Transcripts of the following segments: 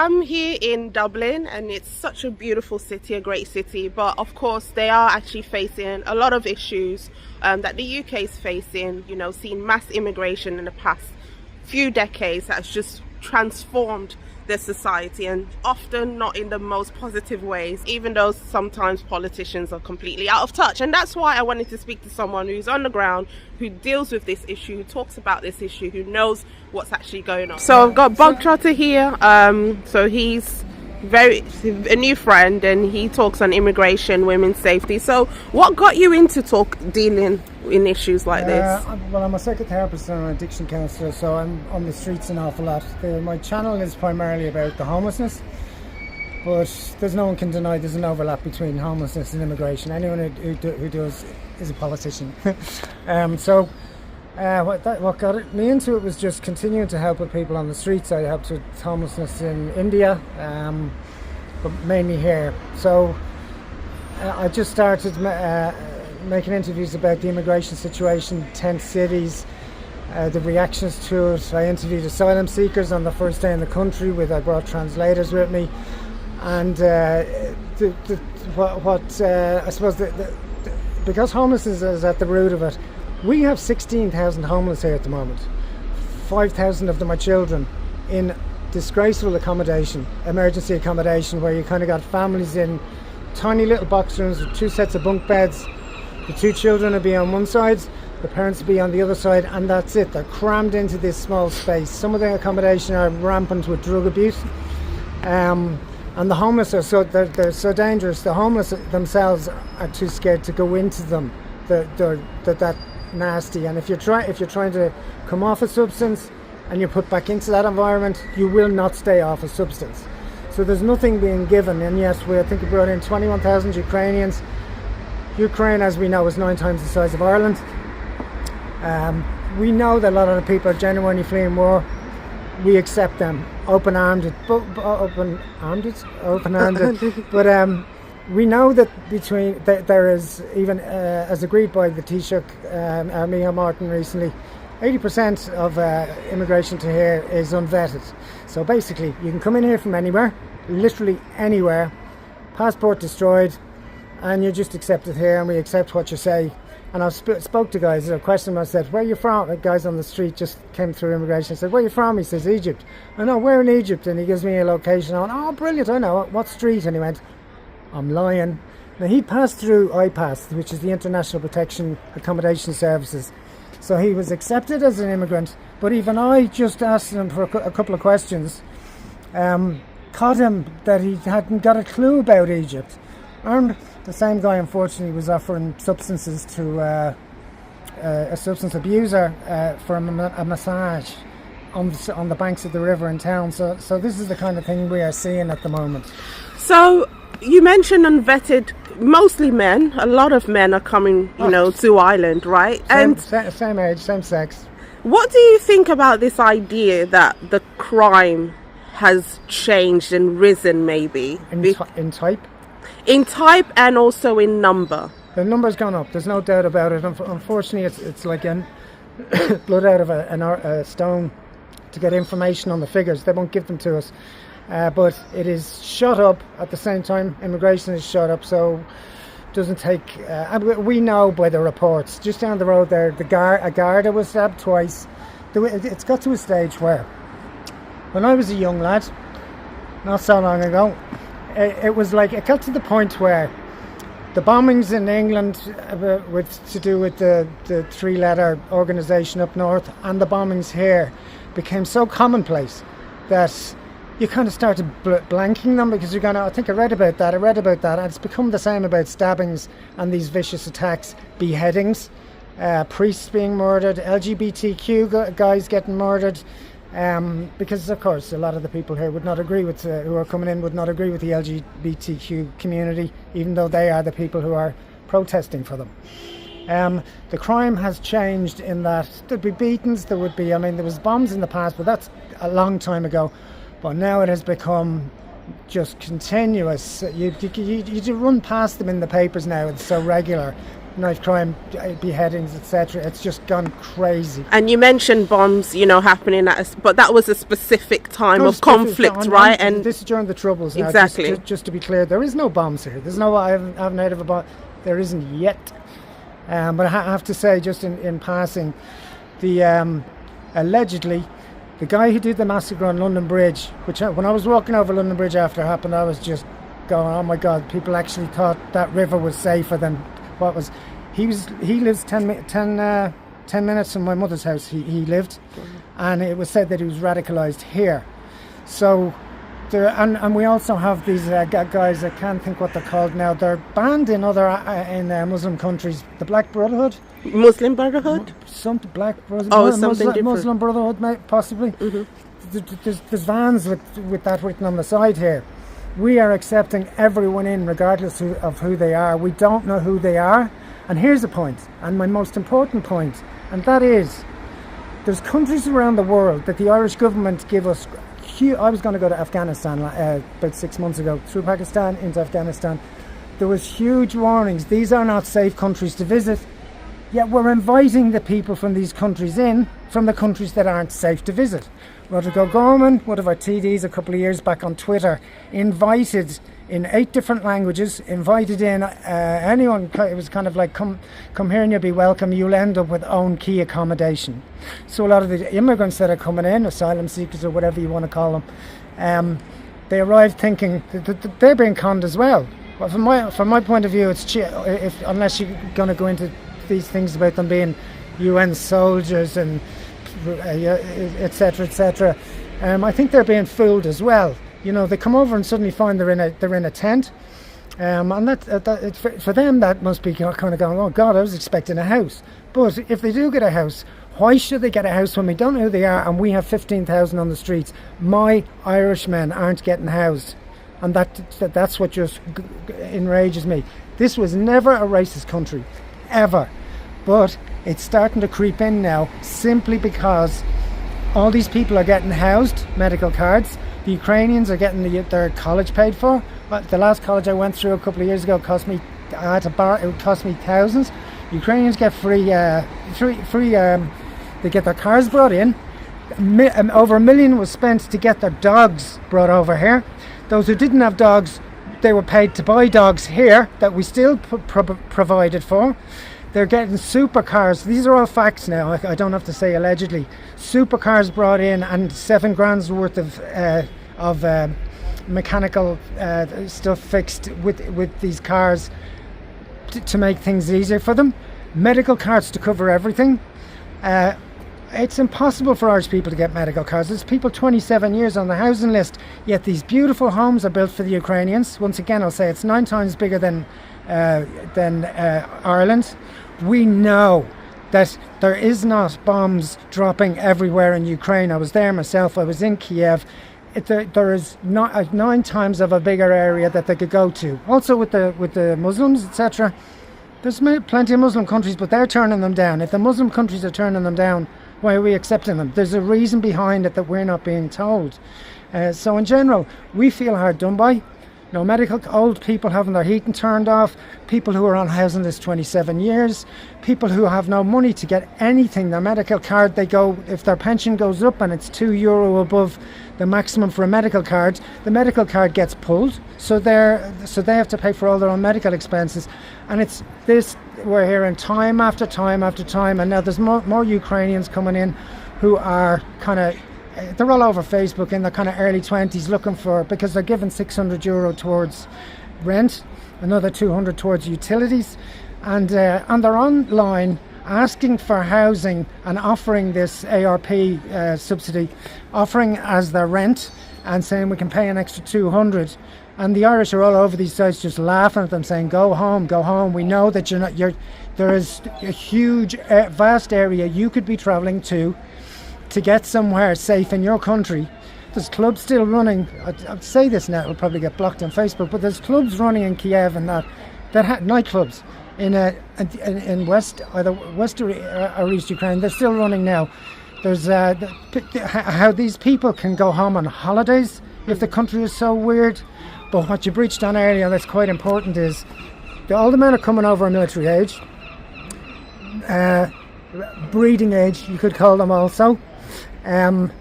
I'm here in Dublin, and it's such a beautiful city, a great city, but of course they are actually facing a lot of issues that the UK is facing, seeing mass immigration in the past few decades that's just transformed their society, and often not in the most positive ways, even though sometimes politicians are completely out of touch. And that's why I wanted to speak to someone who's on the ground, who deals with this issue, who talks about this issue, who knows what's actually going on. So I've got Bog Trotter here. So he's a new friend, and he talks on immigration, women's safety. So what got you into dealing in issues like this? Well, I'm a psychotherapist and an addiction counsellor, so I'm on the streets an awful lot. My channel is primarily about the homelessness, but there's no one can deny there's an overlap between homelessness and immigration. Anyone who does is a politician. What got me into it was just continuing to help with people on the streets. I helped with homelessness in India, but mainly here. So I just started making interviews about the immigration situation, tent cities, the reactions to it. I interviewed asylum seekers on the first day in the country. I brought translators with me, and I suppose because homelessness is at the root of it. We have 16,000 homeless here at the moment. 5,000 of them are children in disgraceful accommodation, emergency accommodation, where you kind of got families in tiny little box rooms with 2 sets of bunk beds. The 2 children will be on one side, the parents will be on the other side, and that's it. They're crammed into this small space. Some of the accommodation are rampant with drug abuse, and the homeless they're so dangerous. The homeless themselves are too scared to go into them. They're that nasty, and if you're trying to come off a substance and you're put back into that environment, you will not stay off a substance. So there's nothing being given. And yes, I think we brought in 21,000 Ukrainians. Ukraine, as we know, is 9 times the size of Ireland. We know that a lot of the people are genuinely fleeing war. We accept them open-handed, but we know that there is, even as agreed by the Taoiseach Micheál Martin recently, 80% of immigration to here is unvetted. So basically, you can come in here from anywhere, literally anywhere, passport destroyed, and you're just accepted here, and we accept what you say. And I spoke to guys, I questioned them, I said, where are you from? Guys on the street just came through immigration. I said, where are you from? He says, Egypt. I know, we're in Egypt. And he gives me a location. I went, oh, brilliant, I know. What street? And he went, I'm lying. Now, he passed through IPAS, which is the International Protection Accommodation Services. So he was accepted as an immigrant, but even I just asked him for a couple of questions, caught him that he hadn't got a clue about Egypt. And the same guy, unfortunately, was offering substances to a substance abuser for a massage on the banks of the river in town. So this is the kind of thing we are seeing at the moment. So you mentioned unvetted, mostly men. A lot of men are coming, to Ireland, right? Same age, same sex. What do you think about this idea that the crime has changed and risen, maybe? In type? In type and also in number. The number's gone up, there's no doubt about it. Unfortunately, it's like blood out of a stone to get information on the figures. They won't give them to us. But it is shot up at the same time. Immigration is shot up, so it doesn't take. We know by the reports. Just down the road there, a Garda was stabbed twice. It's got to a stage where, when I was a young lad, not so long ago, it was like it got to the point where the bombings in England, to do with the 3-letter organisation up north, and the bombings here, became so commonplace that you kind of started blanking them, because you're going, I think I read about that, and it's become the same about stabbings and these vicious attacks, beheadings, priests being murdered, LGBTQ guys getting murdered, because of course a lot of the people here would not agree with, who are coming in, would not agree with the LGBTQ community, even though they are the people who are protesting for them. The crime has changed in that there'd be beatings, there was bombs in the past, but that's a long time ago. But now it has become just continuous. You run past them in the papers now, it's so regular. knife crime, beheadings, etc. It's just gone crazy. And you mentioned bombs, happening but that was a specific time of conflict, right? And this is during the Troubles. Now, exactly. Just to be clear, there is no bombs here. There's no. I haven't heard of a bomb. There isn't yet. But I have to say, just in passing, the allegedly, the guy who did the massacre on London Bridge, which when I was walking over London Bridge after it happened, I was just going, oh my God, people actually thought that river was safer than what was. He lives 10 minutes from my mother's house. He lived, and it was said that he was radicalised here. So there, and we also have these guys, I can't think what they're called now. They're banned in other Muslim countries. The Black Brotherhood. Muslim Brotherhood? Something Black Brotherhood. Oh, something different. Muslim Brotherhood, possibly. Mm-hmm. There's vans with that written on the side here. We are accepting everyone in, regardless of who they are. We don't know who they are. And here's the point, and my most important point, and that is, there's countries around the world that the Irish government give us. I was going to go to Afghanistan about 6 months ago, through Pakistan into Afghanistan. There was huge warnings. These are not safe countries to visit. Yet we're inviting the people from these countries in, from the countries that aren't safe to visit. Rodrigo Gorman, one of our TDs a couple of years back on Twitter, invited in 8 different languages, invited in anyone. It was kind of like, come here and you'll be welcome. You'll end up with own key accommodation. So a lot of the immigrants that are coming in, asylum seekers or whatever you want to call them, they arrive thinking that they're being conned as well. But from my point of view, it's unless you're going to go into these things about them being UN soldiers and etc., etc. I think they're being fooled as well. They come over and suddenly find they're in a tent, and that for them that must be kind of going, oh God, I was expecting a house. But if they do get a house, why should they get a house when we don't know who they are and we have 15,000 on the streets? My Irish men aren't getting housed, and that's what just enrages me. This was never a racist country, ever, but it's starting to creep in now, simply because all these people are getting housed, medical cards. The Ukrainians are getting their college paid for. The last college I went through a couple of years ago cost me thousands. Ukrainians get free. They get their cars brought in. Over $1 million was spent to get their dogs brought over here. Those who didn't have dogs, they were paid to buy dogs here that we still provided for. They're getting supercars. These are all facts now. I don't have to say allegedly. Supercars brought in, and $7,000 worth of mechanical stuff fixed with these cars to make things easier for them. Medical cards to cover everything. It's impossible for Irish people to get medical cards. There's people 27 years on the housing list, yet these beautiful homes are built for the Ukrainians. Once again, I'll say it's 9 times bigger than Ireland. We know that there is not bombs dropping everywhere in Ukraine. I was there myself. I was in Kiev. There is not 9 times of a bigger area that they could go to. Also with the Muslims, etc. There's plenty of Muslim countries, but they're turning them down. If the Muslim countries are turning them down, why are we accepting them? There's a reason behind it that we're not being told. So in general, we feel hard done by. Medical, old people having their heating turned off, people who are on housing list 27 years, people who have no money to get anything. Their medical card, if their pension goes up and it's €2 above the maximum for a medical card, the medical card gets pulled, so they have to pay for all their own medical expenses. And it's this we're hearing time after time after time, and now there's more Ukrainians coming in who are they're all over Facebook in their kind of early 20s looking for, because they're given €600 towards rent, another 200 towards utilities, and they're online asking for housing and offering this ARP subsidy, offering as their rent and saying we can pay an extra 200. And the Irish are all over these sites just laughing at them, saying go home, we know that there is a huge vast area you could be travelling to get somewhere safe in your country. There's clubs still running. I'd say this now, it'll probably get blocked on Facebook, but there's clubs running in Kiev and that nightclubs in West or East Ukraine. They're still running now. There's how these people can go home on holidays if the country is so weird. But what you breached on earlier, that's quite important, is all the men are coming over a military age. breeding age, you could call them also, and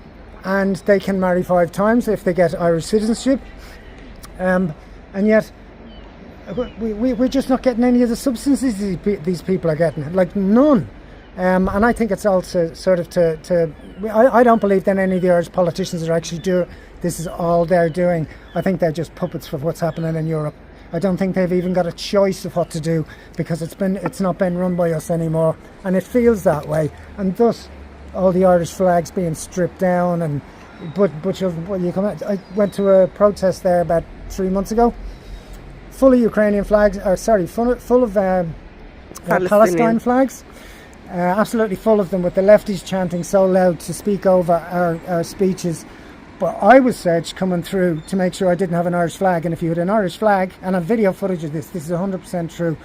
they can marry 5 times if they get Irish citizenship, and yet we're just not getting any of the substances these people are getting, like none. And I think it's also sort of I don't believe that any of the Irish politicians are actually doing this is all they're doing. I think they're just puppets for what's happening in Europe. I don't think they've even got a choice of what to do, because it's not been run by us anymore, and it feels that way. And thus, all the Irish flags being stripped down, but you come out. I went to a protest there about 3 months ago, full of Ukrainian flags, full of Palestine flags. Absolutely full of them, with the lefties chanting so loud to speak over our speeches. But I was searched coming through to make sure I didn't have an Irish flag. And if you had an Irish flag, and I have video footage of this is 100% true,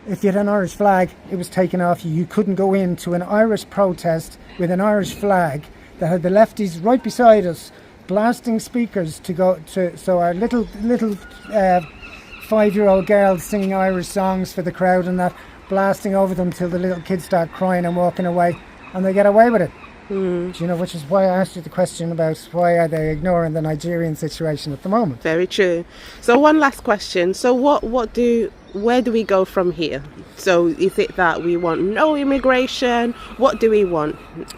if you had an Irish flag, it was taken off you. You couldn't go into an Irish protest with an Irish flag that had the lefties right beside us, blasting speakers to go to. So our little 5-year-old girls singing Irish songs for the crowd and that, blasting over them till the little kids start crying and walking away, and they get away with it. Do you know, which is why I asked you the question about why are they ignoring the Nigerian situation at the moment. Very true. So one last question. So where do we go from here? So is it that we want no immigration? What do we want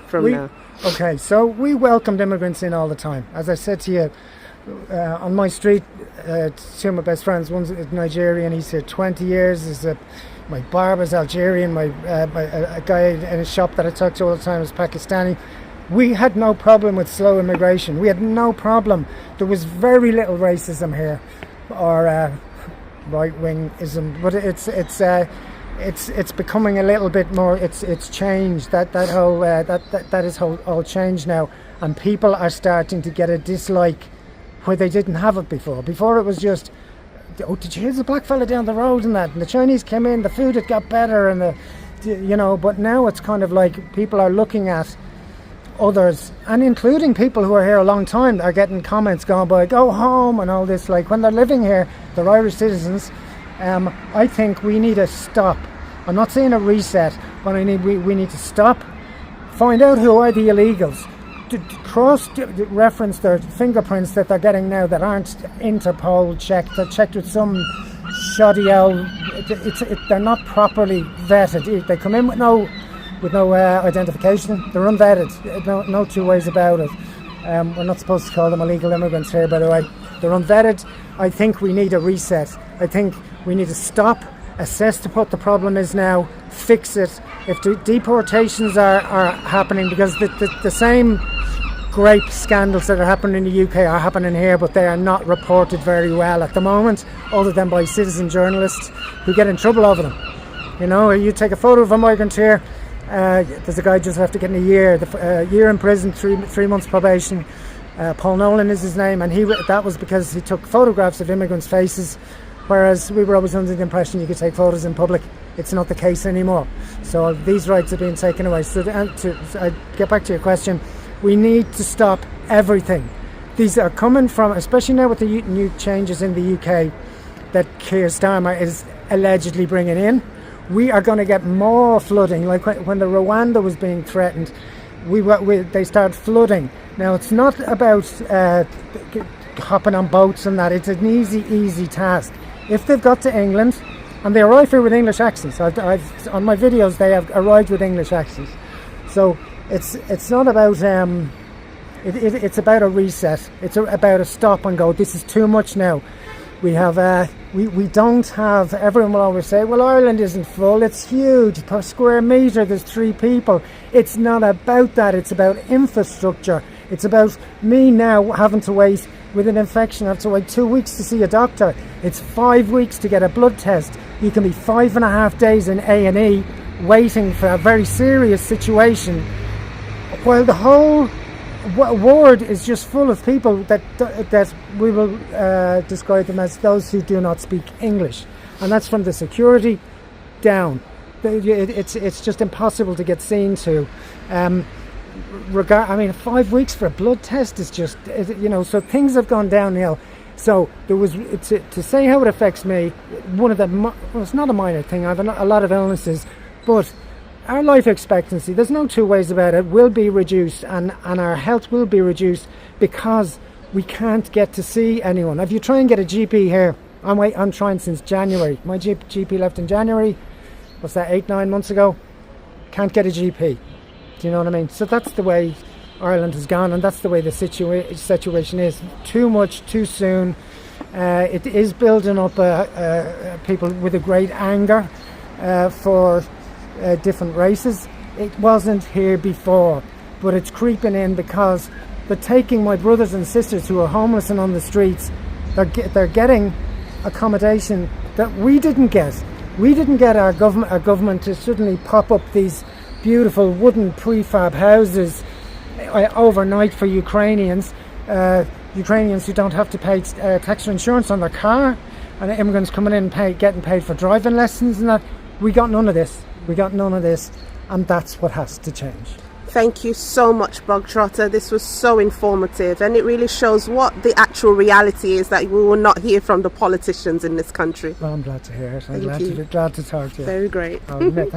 from now? Okay, so we welcomed immigrants in all the time. As I said to you, on my street, two of my best friends, one's Nigerian, he's here 20 years, my barber's Algerian, a guy in a shop that I talk to all the time is Pakistani. We had no problem with slow immigration. We had no problem. There was very little racism here, or right-wingism, but it's becoming a little bit more. It's changed. That is all changed now, and people are starting to get a dislike where they didn't have it before. Before it was just, oh, did you hear the black fella down the road and that? And the Chinese came in, the food had got better, and but now it's kind of like people are looking at others, and including people who are here a long time, are getting comments going by, go home and all this, like when they're living here, they're Irish citizens. I think we need to stop. I'm not saying a reset, but we need to stop, find out who are the illegals, cross-reference their fingerprints that they're getting now that aren't Interpol checked. They're checked with some shoddy old. They're not properly vetted. They come in with no identification. They're unvetted. No two ways about it. We're not supposed to call them illegal immigrants here, by the way. They're unvetted. I think we need a reset. I think we need to stop, assess what the problem is now, fix it. If deportations are happening, because the same grape scandals that are happening in the UK are happening here, but they are not reported very well at the moment, other than by citizen journalists who get in trouble over them. You know, you take a photo of a migrant here, there's a guy just after getting a year in prison, 3 months probation. Paul Nolan is his name, and that was because he took photographs of immigrants' faces, whereas we were always under the impression you could take photos in public. It's not the case anymore. So these rights are being taken away. So to get back to your question, we need to stop everything. These are coming from, especially now with the new changes in the UK that Keir Starmer is allegedly bringing in. We are going to get more flooding. Like when the Rwanda was being threatened, they started flooding. Now it's not about hopping on boats and that. It's an easy task. If they've got to England, and they arrive here with English accents. I've on my videos they have arrived with English accents. So it's not about it's about a reset. It's about a stop and go. This is too much now. We have we don't have. Everyone will always say, well, Ireland isn't full. It's huge per square metre. There's 3 people. It's not about that. It's about infrastructure. It's about me now having to wait with an infection. I have to wait 2 weeks to see a doctor. It's 5 weeks to get a blood test. You can be 5.5 days in A&E waiting for a very serious situation, while the whole ward is just full of people that we will describe them as those who do not speak English, and that's from the security down. It's just impossible to get seen to. 5 weeks for a blood test is just, so things have gone downhill. So there was, to say how it affects me, it's not a minor thing. I have a lot of illnesses, but our life expectancy, there's no two ways about it, will be reduced, and our health will be reduced because we can't get to see anyone. If you try and get a GP here, I'm trying since January. My GP left in January. What's that, 8-9 months ago? Can't get a GP. Do you know what I mean? So that's the way Ireland has gone, and that's the way the situation is. Too much, too soon. It is building up people with a great anger for different races. It wasn't here before, but it's creeping in because they're taking my brothers and sisters who are homeless and on the streets. They're getting accommodation that we didn't get. We didn't get our government to suddenly pop up these beautiful wooden prefab houses overnight for Ukrainians who don't have to pay tax or insurance on their car, and immigrants coming in getting paid for driving lessons and that. We got none of this. And that's what has to change. Thank you so much, Bog Trotter. This was so informative, and it really shows what the actual reality is that we will not hear from the politicians in this country. Well, I'm glad to hear it. I'm glad to talk to you. Very great. Thanks.